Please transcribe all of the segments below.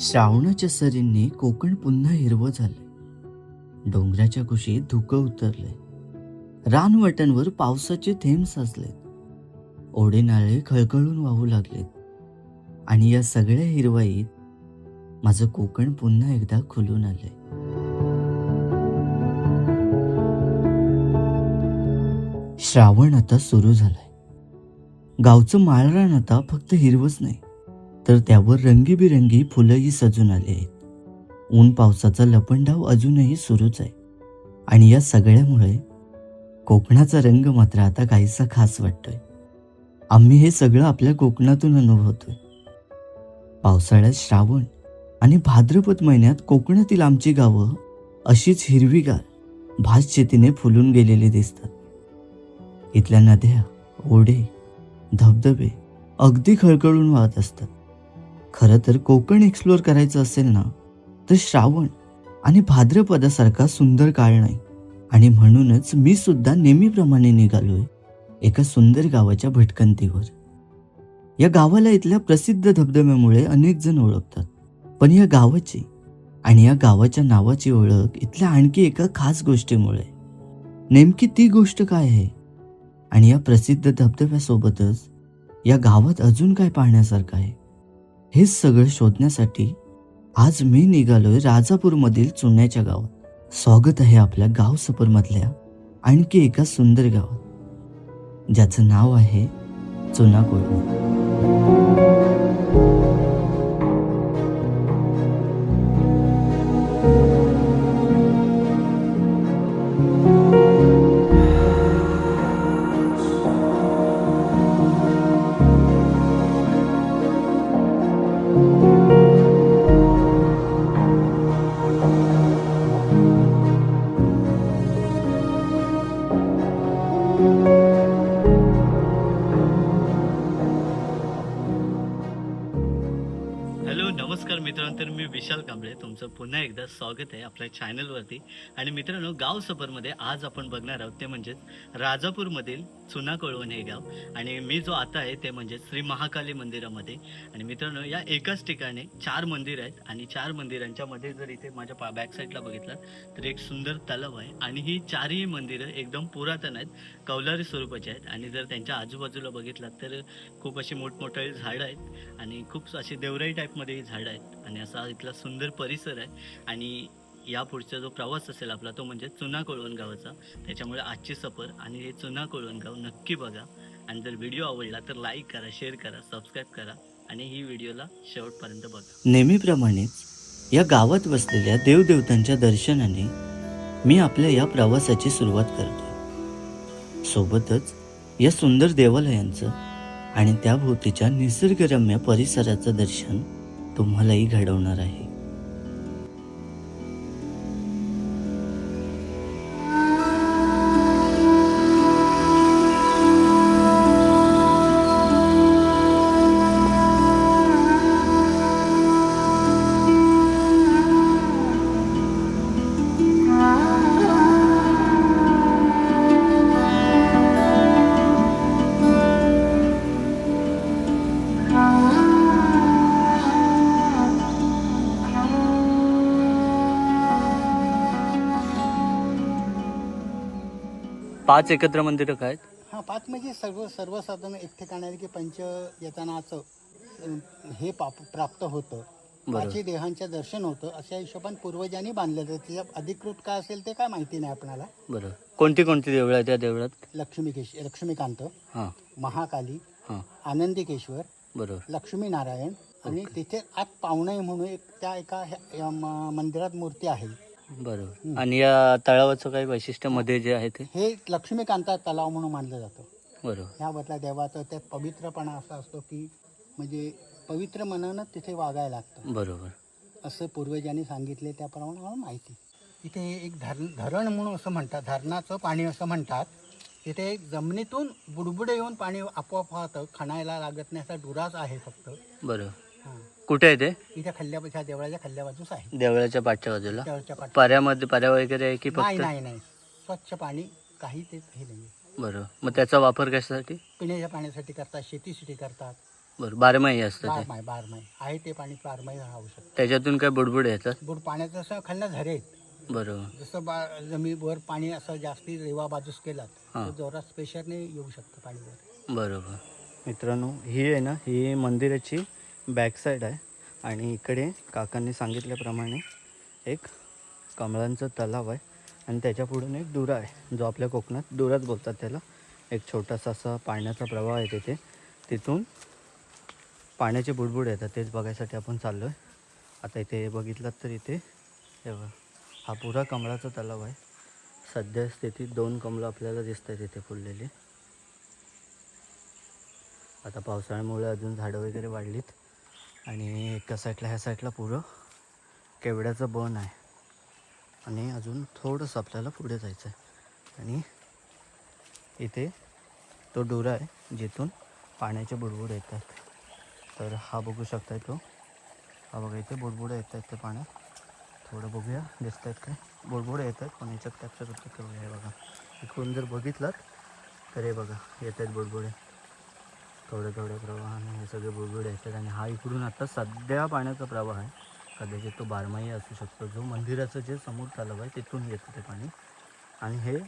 श्रावणाच्या सरींनी कोकण पुन्हा हिरवं झालंय. डोंगराच्या कुशीत धुकं उतरलंय. रानवटांवर पावसाचे थेंब साचलेत. ओढे नाळे खळखळून वाहू लागलेत. आणि या सगळ्या हिरवाईत माझं कोकण पुन्हा एकदा खुलून आलंय. श्रावण आता सुरू झालाय. गावचं माळरान आता फक्त हिरवंच नाही, तर त्यावर रंगीबिरंगी फुलंही सजून आली आहेत. ऊन पावसाचा लपंडाव अजूनही सुरूच आहे. आणि या सगळ्यामुळे कोकणाचा रंग मात्र आता काहीसा खास वाटतोय. आम्ही हे सगळं आपल्या कोकणातून अनुभवतोय. पावसाळ्यात श्रावण आणि भाद्रपद महिन्यात कोकणातील आमची गावं अशीच हिरवीगार भात शेतीने फुलून गेलेली दिसतात. इथल्या नद्या, ओढे, धबधबे अगदी खळखळून वाहत असतात. खरं तर कोकण एक्सप्लोअर करायचं असेल ना, तर श्रावण आणि भाद्रपदासारखा सुंदर काळ नाही. आणि म्हणूनच मी सुद्धा नेहमीप्रमाणे निघालोय एका सुंदर गावाच्या भटकंतीवर. या गावाला इथल्या प्रसिद्ध धबधब्यामुळे अनेक जण ओळखतात. पण या गावाची आणि या गावाच्या नावाची ओळख इथल्या आणखी एका खास गोष्टीमुळे. नेमकी ती गोष्ट काय आहे आणि या प्रसिद्ध धबधब्यासोबतच या गावात अजून काय पाहण्यासारखं आहे, हे सगळं शोधण्यासाठी आज मी निघालोय राजापूरमधील चुन्याच्या गावात. स्वागत आहे आपल्या गाव सफरमधल्या आणखी एका सुंदर गावात, ज्याचं नाव आहे चुना कोळवण. हॅलो नमस्कार मित्रांनो, तर मी विशाल कांबळे तुमचं पुन्हा एकदा स्वागत आहे आपल्या चॅनलवरती. आणि मित्रांनो, गाव सफरमध्ये आज आपण बघणार आहोत ते म्हणजेच राजापूरमधील चुना कोळवण हे गाव. आणि मी जो आता आहे ते म्हणजे श्री महाकाली मंदिरामध्ये. आणि मित्रांनो, या एकाच ठिकाणी 4 मंदिर आहेत आणि 4 मंदिरांच्या मध्ये जर इथे माझ्या बॅक साईडला बघितलं तर एक सुंदर तलाव आहे. आणि ही 4ही मंदिरं एकदम पुरातन आहेत, कौलारी स्वरूपाची आहेत. आणि जर त्यांच्या आजूबाजूला बघितलात तर खूप अशी मोठमोठी झाडं आहेत आणि खूप अशी देवराई टाईपमध्ये ही झाडं आहेत. आणि असा इथला सुंदर परिसर आहे. आणि या पुढचा जो प्रवास असेल आपला तो म्हणजे चुना कोळवण गावाचा. त्याच्यामुळे आजची सफर आणि हे चुना कोळवण गाव नक्की बघा. आणि जर व्हिडिओ आवडला तर लाईक करा, शेअर करा, सबस्क्राईब करा आणि ही व्हिडिओला शेवटपर्यंत बघा. नेहमीप्रमाणेच या गावात बसलेल्या देवदेवतांच्या दर्शनाने मी आपल्या या प्रवासाची सुरुवात करतो. सोबतच या सुंदर देवालयांचं आणि त्याभोवतीच्या निसर्गरम्य परिसराचं दर्शन तुम्हालाही घडवणार आहे. पाच एकत्र मंदिरं काय आहेत? हां, 5 म्हणजे सर्वसाधारण एक ठिकाण आहे की पंच येतानाचं हे प्राप्त होतं. 5 देहांचं दर्शन होतं. अशा हिशोबाने पूर्वजांनी बांधलेलं. त्याच्या अधिकृत काय असेल ते काय माहिती नाही आपल्याला. बरोबर. कोणती कोणती देवळं आहेत त्या देवळात? लक्ष्मीकांत, हां महाकाली, हां आनंदीकेश्वर, बरोबर. लक्ष्मीनारायण. आणि तिथे आत पावणे म्हणून त्या एका मंदिरात मूर्ती आहे. बरोबर. आणि या तळावाचं काही वैशिष्ट्य मध्ये जे आहे ते? हे लक्ष्मीकांता तलाव म्हणून मानलं जातं. बरोबर. ह्याबद्दल देवाचं ते पवित्रपणा असा असतो की म्हणजे पवित्र मनानं तिथे वागायला लागतं. बरोबर. असं पूर्वजांनी सांगितले, त्याप्रमाणे मला माहिती. इथे एक धरण म्हणून असं म्हणतात, धरणाचं पाणी असं म्हणतात. तिथे एक जमिनीतून बुडबुडे येऊन पाणी आपोआप वाहतं, खणायला लागत नाही, असा डुराच आहे फक्त. बरोबर. हां, कुठे आहे ते? इथे देवळाच्या खल्ल्या बाजूच आहे. देवळाच्या पाठच्या बाजूला देवळाच्या पाठी पाऱ्यामध्ये पाऱ्या वगैरे आहे की नाही फक्त? नाही नाही स्वच्छ पाणी, काही ते हे नाही. बरोबर. मग त्याचा वापर कशासाठी? पिण्याच्या पाण्यासाठी करतात, शेतीसाठी करतात. बरं, बारमाही असतं ते. बारमाही बारमाही आहे ते पाणी बारमाही राहू शकतं. त्याच्यातून काय बुडबुड येतात? बुड पाण्याचं असं खालनं झरे आहेत. बरोबर. जसं जमिनीवर पाणी असं जास्ती रेवा बाजूस केलात हां. तर जोरात प्रेशरने येऊ शकतं पाणी वर. बरोबर. मित्रांनो, ही आहे ना, ही मंदिराची बॅक साईड आहे आणि इकडे काकांनी सांगितल्याप्रमाणे एक कमळांचं तलाव आहे आणि त्याच्या पुढून एक दुरा आहे, जो आपल्या कोकणात दुराच बोलतात त्याला. एक छोटासा असा पाण्याचा प्रवाह आहे तिथे, तिथून पाण्याचे बुडबुड येतात. तेच बघायसाठी आपण चाललो आहे. आता इथे बघितलात तर इथे हे बघा, हा पुरा कमळाचा तलाव आहे. सध्या स्थितीत 2 कमळं आपल्याला दिसत आहेत इथे फुललेली. आता पावसाळ्यामुळे अजून झाडं वगैरे वाढलीत आणि एका साईडला ह्या साईडला पुरं केवड्याचं बन आहे आणि अजून थोडंसं आपल्याला पुढे जायचं आहे आणि इथे तो डोरा आहे जिथून पाण्याचे बुडबुड येतात. तर हा बघू शकताय तो, हा बघा इथे बुडबुडं येत आहेत ते पाण्यात. थोडं बघूया दिसत आहेत काय बुडबुडं येत आहेत, पण याच्यात कॅप्चर होतं केवढे आहे बघा. इकडून जर बघितलात तर हे बघा येत आहेत बुडबुडे थोड्या थोड्या प्रवाहाने, हे सगळे बुडबुडे येतात. आणि हा इकडून आता सध्या पाण्याचा प्रवाह आहे, कदाचित तो बारमाही असू शकतो. जो मंदिराचं जे समोर तलाव आहे तिथून येतं ते पाणी. आणि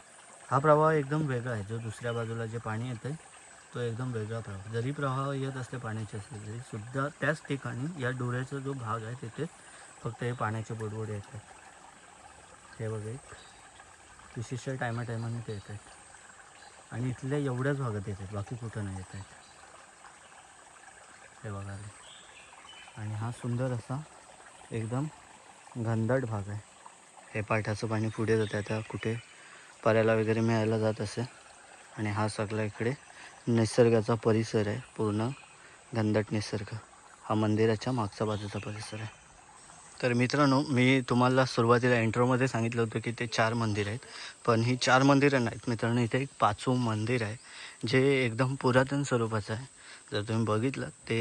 हा प्रवाह एकदम वेगळा आहे. जो दुसऱ्या बाजूला जे पाणी येतं आहे तो एकदम वेगळा प्रवाह. जरी प्रवाह येत असते पाण्याचे असले तरी सुद्धा त्याच ठिकाणी या डोऱ्याचा जो भाग आहे तिथे फक्त हे पाण्याचे बुडबुडे येतात. हे बघा एक विशिष्ट टायमाने ते येत आहेत आणि इथल्या एवढ्याच भागात येत आहेत, बाकी कुठं नाही येत आहेत. हे बघा आणि हा सुंदर असा एकदम घनदाट भाग आहे. हे पाठाचं पाणी पुढे जातं, आता कुठे परायला वगैरे मिळायला जात असे. आणि हा सगळा इकडे निसर्गाचा परिसर आहे, पूर्ण घनदाट निसर्ग. हा मंदिराच्या मागच्या बाजूचा परिसर आहे. तर मित्रांनो, मी तुम्हाला सुरुवातीला इंट्रोमध्ये सांगितलं होतं की ते 4 मंदिर आहेत, पण ही 4 मंदिरं नाहीत मित्रांनो. इथे एक 5वं मंदिर आहे जे एकदम पुरातन स्वरूपाचं आहे. जर तुम्ही बघितलं ते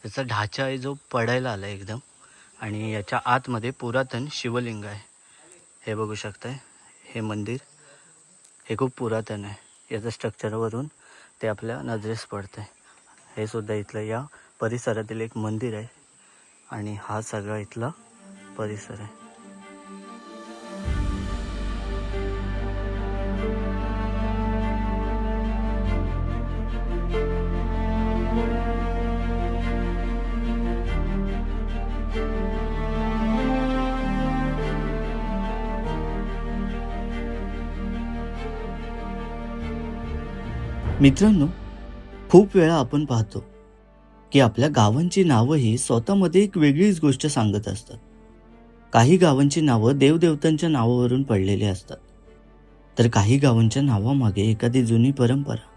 त्याचा ढाचा आहे जो पडायला आला एकदम, आणि याच्या आतमध्ये पुरातन शिवलिंग आहे. हे बघू शकताय, हे मंदिर हे खूप पुरातन आहे. याचं स्ट्रक्चरवरून ते आपल्या नजरेस पडतं आहे. हे सुद्धा इथलं या परिसरातील एक मंदिर आहे आणि हा सगळा इथला परिसर आहे. मित्रांनो, खूप वेळा आपण पाहतो की आपल्या गावांची नावं ही स्वतःमध्ये एक वेगळीच गोष्ट सांगत असतात. काही गावांची नावं देवदेवतांच्या नावावरून पडलेली असतात, तर काही गावांच्या नावामागे एखादी जुनी परंपरा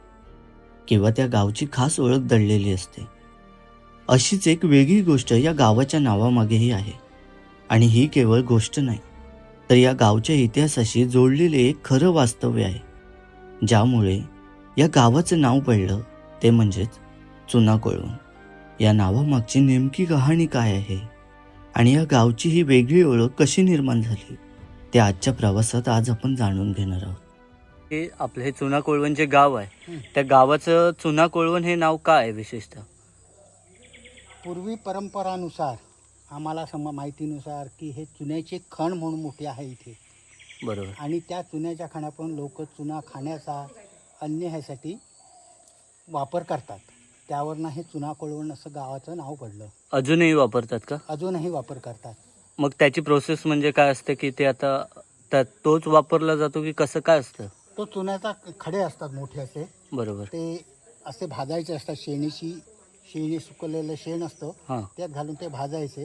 किंवा त्या गावची खास ओळख दडलेली असते. अशीच एक वेगळी गोष्ट या गावाच्या नावामागेही आहे. आणि ही केवळ गोष्ट नाही, तर या गावच्या इतिहासाशी जोडलेले एक खरं वास्तव्य आहे, ज्यामुळे या गावाचं नाव पडलं. ते म्हणजेच चुना कोळवण. या नावामागची नेमकी कहाणी काय आहे आणि या गावची ही वेगळी ओळख कशी निर्माण झाली, ते आजच्या प्रवासात आज आपण जाणून घेणार आहोत. हे आपलं हे चुना कोळवण जे गाव आहे, त्या गावाचं चुना कोळवण हे नाव काय आहे विशेषतः? पूर्वी परंपरानुसार आम्हाला माहितीनुसार की हे चुन्याचे खण म्हणून मोठे आहे इथे, बरोबर. आणि त्या चुन्याच्या खणापासून लोक चुना खाण्याचा अन्य ह्यासाठी वापर करतात. त्यावरनं हे चुना कोळवण असं गावाचं नाव पडलं. अजूनही वापरतात का? अजूनही वापर करतात. मग त्याची प्रोसेस म्हणजे काय असते की ते आता तोच वापरला जातो की कसं काय असतं? तो चुन्याचा खडे असतात मोठे असे, बरोबर. ते असे भाजायचे असतात. शेणी सुकवलेलं शेण असतं, हां. त्यात घालून ते भाजायचे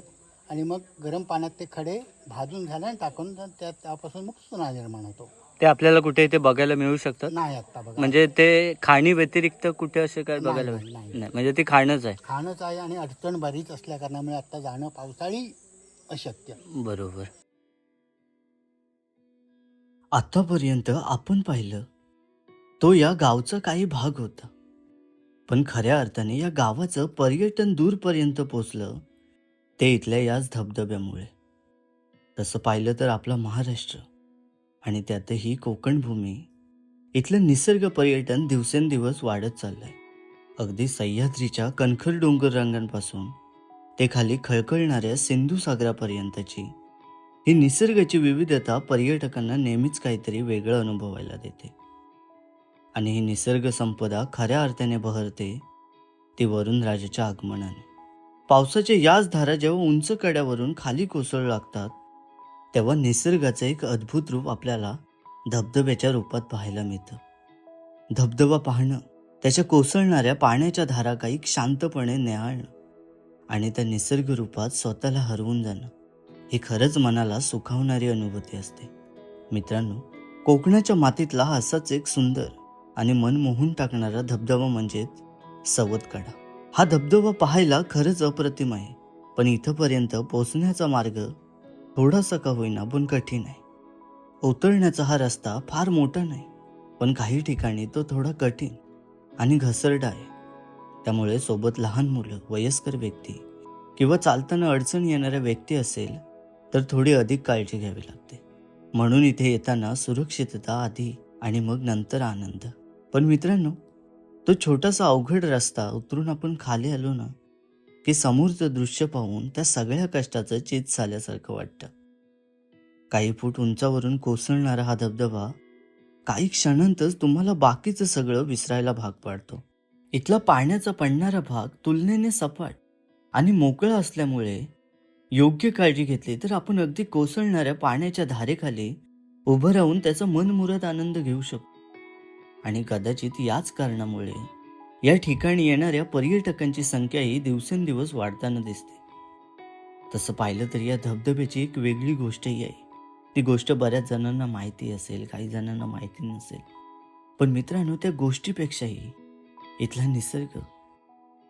आणि मग गरम पाण्यात ते खडे भाजून झाल्याने टाकून त्यापासून मग चुना निर्माण होतो. ते आपल्याला कुठे इथे बघायला मिळू शकतात? नाही आत्ता बघा, म्हणजे ते खाणी व्यतिरिक्त कुठे असे काय नाही, बघायला नाही, नाही. नाही, म्हणजे ती खाणंच आहे. खाणंच आहे आणि अडचण बरीच असल्या कारणामुळे आत्ता जाणं पावसाळी अशक्य. बरोबर. आतापर्यंत आपण पाहिलं तो या गावचा काही भाग होता, पण खऱ्या अर्थाने या गावाचं पर्यटन दूरपर्यंत पोचलं ते इथल्या याच धबधब्यामुळे. तसं पाहिलं तर आपला महाराष्ट्र आणि त्यातही कोकण भूमी, इथलं निसर्ग पर्यटन दिवसेंदिवस वाढत चाललंय. अगदी सह्याद्रीच्या कणखर डोंगर रांगांपासून ते खाली खळखळणाऱ्या सिंधू सागरापर्यंतची ही निसर्गाची विविधता पर्यटकांना नेहमीच काहीतरी वेगळं अनुभवायला देते. आणि ही निसर्ग संपदा खऱ्या अर्थाने बहरते ती वरुणराजाच्या आगमनाने. पावसाच्या याच धारा जेव्हा उंच कड्यावरून खाली कोसळू लागतात तेव्हा निसर्गाचं एक अद्भुत रूप आपल्याला धबधब्याच्या रूपात पाहायला मिळतं. धबधबा पाहणं, त्याच्या कोसळणाऱ्या पाण्याच्या धारा काही शांतपणे न्याहाळणं आणि त्या निसर्ग रूपात स्वतःला हरवून जाणं ही खरंच मनाला सुखावणारी अनुभूती असते. मित्रांनो, कोकणाच्या मातीतला असाच एक सुंदर आणि मन मोहून टाकणारा धबधबा म्हणजेच सवतकडा. हा धबधबा पाहायला खरंच अप्रतिम आहे, पण इथंपर्यंत पोहोचण्याचा मार्ग थोडासा का होईना पण कठीण आहे. उतरण्याचा हा रस्ता फार मोठा नाही, पण काही ठिकाणी तो थोडा कठीण आणि घसरडा आहे. त्यामुळे सोबत लहान मुलं, वयस्कर व्यक्ती किंवा चालताना अडचण येणाऱ्या व्यक्ती असेल तर थोडी अधिक काळजी घ्यावी लागते. म्हणून इथे येताना सुरक्षितता आधी आणि मग नंतर आनंद. पण मित्रांनो, तो छोटासा अवघड रस्ता उतरून आपण खाली आलो ना की समोरचं दृश्य पाहून त्या सगळ्या कष्टाचं चीज झाल्यासारखं वाटतं. काही फूट उंचावरून कोसळणारा हा धबधबा काही क्षणांतच तुम्हाला बाकीचं सगळं विसरायला भाग पाडतो. इथला पाण्याचा पडणारा भाग तुलनेने सपाट आणि मोकळा असल्यामुळे योग्य काळजी घेतली तर आपण अगदी कोसळणाऱ्या पाण्याच्या धारेखाली उभं राहून त्याचा मनमुराद आनंद घेऊ शकतो. आणि कदाचित याच कारणामुळे या ठिकाणी येणाऱ्या पर्यटकांची संख्याही दिवसेंदिवस वाढताना दिसते. तसं पाहिलं तर या धबधब्याची एक वेगळी गोष्टही आहे. ती गोष्ट बऱ्याच जणांना माहिती असेल, काही जणांना माहिती नसेल. पण मित्रांनो, त्या गोष्टीपेक्षाही इथला निसर्ग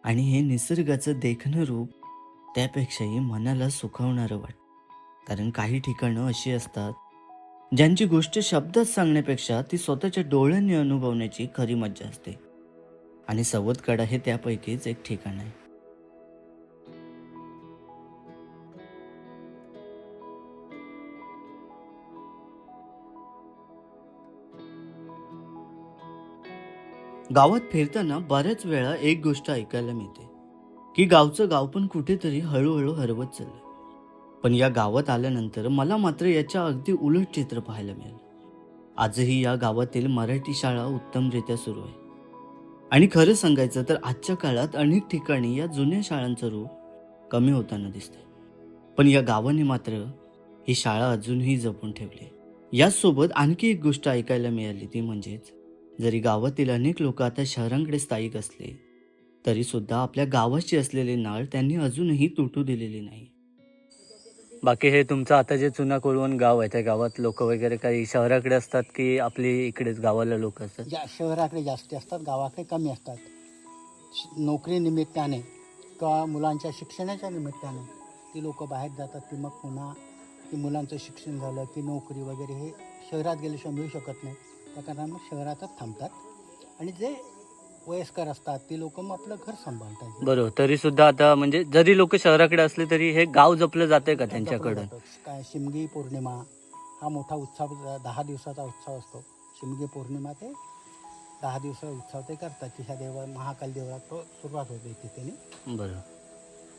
आणि हे निसर्गाचं देखणं रूप त्यापेक्षाही मनाला सुखावणारं वाटतं. कारण काही ठिकाणं अशी असतात ज्यांची गोष्ट शब्दात सांगण्यापेक्षा ती स्वतःच्या डोळ्यांनी अनुभवण्याची खरी मज्जा असते. आणि सवतकडा हे त्यापैकीच एक ठिकाण आहे. गावात फिरताना बऱ्याच वेळा एक गोष्ट ऐकायला मिळते की गावचं गाव पण कुठेतरी हळूहळू हरवत चाललंय. पण या गावात आल्यानंतर मला मात्र याच्या अगदी उलट चित्र पाहायला मिळालं. आजही या गावातील मराठी शाळा उत्तमरित्या सुरू आहे. आणि खरं सांगायचं तर आजच्या काळात अनेक ठिकाणी या जुन्या शाळांचं रूप कमी होताना दिसतंय. पण या गावाने मात्र ही शाळा अजूनही जपून ठेवली. याचसोबत आणखी एक गोष्ट ऐकायला मिळाली, ती म्हणजेच जरी गावातील अनेक लोक आता शहरांकडे स्थायिक असले तरी सुद्धा आपल्या गावाची असलेली नाळ त्यांनी अजूनही तुटू दिलेली नाही. बाकी हे तुमचं आता जे चुना कोळवण गाव आहे त्या गावात लोक वगैरे काही शहराकडे असतात की आपली इकडेच गावाला लोक असतात? शहराकडे जास्त असतात, गावाकडे कमी असतात. नोकरी निमित्ताने किंवा मुलांच्या शिक्षणाच्या निमित्ताने ती लोक बाहेर जातात. ती मग पुन्हा ती मुलांचं शिक्षण झालं की नोकरी वगैरे हे शहरात गेल्याशिवाय मिळू शकत नाही. त्या कारणाने मग शहरातच थांबतात. आणि जे वयस्कर असतात ती लोक मग आपलं घर सांभाळतात. बरोबर. तरी सुद्धा आता म्हणजे जरी लोक शहराकडे असले तरी हे गाव जपलं जाते का त्यांच्याकडे? काय शिमगी पौर्णिमा हा मोठा उत्सव, 10 दिवसाचा उत्सव असतो. शिमगी पौर्णिमा ते 10 दिवसाचा उत्सव ते करतात. तिच्या देवा महाकाल देवळात तो सुरुवात होते तिथे. बरं.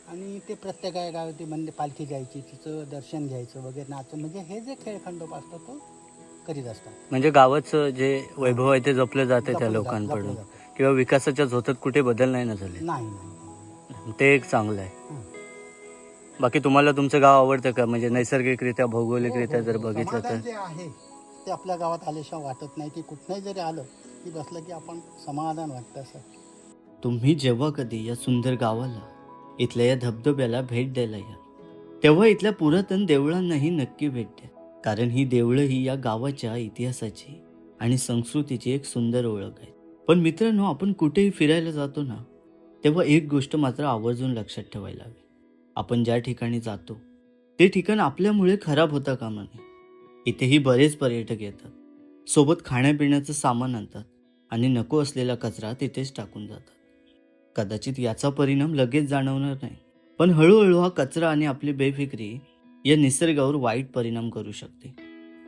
आणि ते प्रत्येक गावात म्हणजे पालखी जायची, तिचं दर्शन घ्यायचं वगैरे, नाचून म्हणजे हे जे खेळखंडोबा असतो तो करीत असतात. म्हणजे गावाचं जे वैभव आहे ते जपलं जाते त्या लोकांकडून, किंवा विकासाच्या झोतात कुठे बदल नाही ना झाले? नाही. ते एक चांगलं आहे. बाकी तुम्हाला तुमचं गाव आवडतं का? म्हणजे नैसर्गिकरित्या, भौगोलिकरित्या जर बघितलं तर जे आहे ते आपल्या गावात आल्याशिवाय वाटत नाही. की कुठनंही जरी आलं की बसलं की आपण समाधान वाटतं. असं तुम्ही जेव्हा कधी या सुंदर गावाला, इथल्या या धबधब्याला भेट द्यायला या तेव्हा इथल्या पुरातन देवळांनाही नक्की भेट द्या. कारण ही देवळं ही या गावाच्या इतिहासाची आणि संस्कृतीची एक सुंदर ओळख आहे. पण मित्रांनो, आपण कुठेही फिरायला जातो ना तेव्हा एक गोष्ट मात्र आवर्जून लक्षात ठेवायला हवी. आपण ज्या ठिकाणी जातो ते ठिकाण आपल्यामुळे खराब होता कामा नये. इथेही बरेच पर्यटक येतात, सोबत खाण्यापिण्याचं सामान आणतात आणि नको असलेला कचरा तिथेच टाकून जातात. कदाचित याचा परिणाम लगेच जाणवणार नाही, पण हळूहळू हा कचरा आणि आपली बेफिक्री या निसर्गावर वाईट परिणाम करू शकते.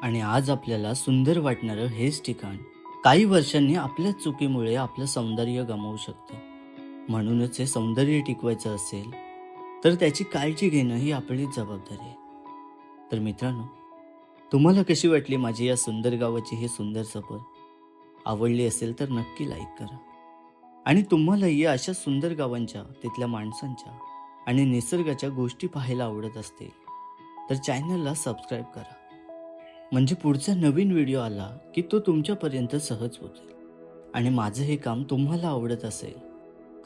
आणि आज आपल्याला सुंदर वाटणारं हेच ठिकाण काही वर्षांनी आपल्याच चुकीमुळे आपलं सौंदर्य गमावू शकतं. म्हणूनच हे सौंदर्य टिकवायचं असेल तर त्याची काळजी घेणं ही आपलीच जबाबदारी आहे. तर मित्रांनो, तुम्हाला कशी वाटली माझी या सुंदर गावाची ही सुंदर सफर? आवडली असेल तर नक्की लाईक करा. आणि तुम्हालाही अशा सुंदर गावांच्या, तिथल्या माणसांच्या आणि निसर्गाच्या गोष्टी पाहायला आवडत असतील तर चॅनलला सबस्क्राईब करा. म्हणजे पुढचा नवीन व्हिडिओ आला की तो तुमच्यापर्यंत सहज पोहोचेल. आणि माझं हे काम तुम्हाला आवडत असेल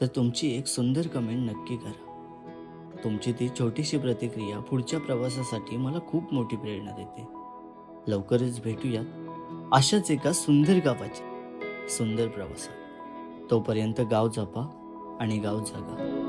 तर तुमची एक सुंदर कमेंट नक्की करा. तुमची ती छोटीशी प्रतिक्रिया पुढच्या प्रवासासाठी मला खूप मोठी प्रेरणा देते. लवकरच भेटूयात अशाच एका सुंदर गावाच्या सुंदर प्रवासात. तोपर्यंत गाव जपा आणि गाव जगा.